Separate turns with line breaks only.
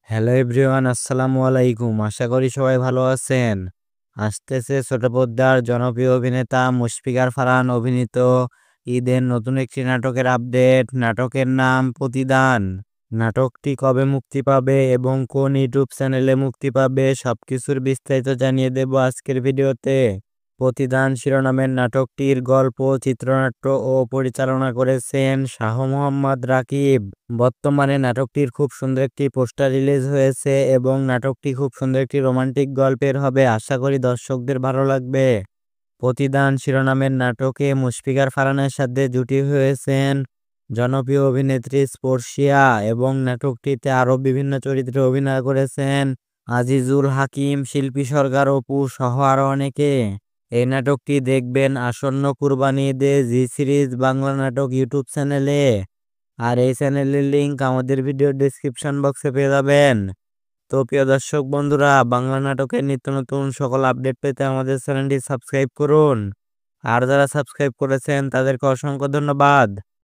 Hello everyone, আসসালামু আলাইকুম। আশা করি সবাই ভালো আছেন। আসতেছে ছোট পর্দার জনপ্রিয় অভিনেতা মুশফিকার ফারহান অভিনীত ঈদের নতুন একটি নাটকের আপডেট। নাটকের নাম প্রতিদান। নাটকটি কবে মুক্তি পাবে এবং কোন ইউটিউব চ্যানেলে মুক্তি পাবে সবকিছুর বিস্তারিত জানিয়ে দেব আজকের ভিডিওতে। প্রতিদান শিরোনামের নাটকটির গল্প, চিত্রনাট্য ও পরিচালনা করেছেন শাহ মোহাম্মদ রাকিব। বর্তমানে নাটকটির খুব সুন্দর একটি পোস্টার রিলিজ হয়েছে এবং নাটকটি খুব সুন্দর একটি রোমান্টিক গল্পের হবে। আশা করি দর্শকদের ভালো লাগবে। প্রতিদান শিরোনামের নাটকে মুশফিকার ফারহানের সাথে জুটি হয়েছেন জনপ্রিয় অভিনেত্রী স্পর্শিয়া এবং নাটকটিতে আরও বিভিন্ন চরিত্রে অভিনয় করেছেন আজিজুল হাকিম, শিল্পী সরকার, অপু সহ আরও অনেকে। এই নাটকটি দেখবেন আসন্ন কুরবানি ঈদে জি সিরিজ বাংলা নাটক ইউটিউব চ্যানেলে। আর এই চ্যানেলের লিংক আমাদের ভিডিও ডেসক্রিপশন বক্সে পেয়ে যাবেন। তো প্রিয় দর্শক বন্ধুরা, বাংলা নাটকের নিত্য নতুন সকল আপডেট পেতে আমাদের চ্যানেলটি সাবস্ক্রাইব করুন। আর যারা সাবস্ক্রাইব করেছেন তাদেরকে অসংখ্য ধন্যবাদ।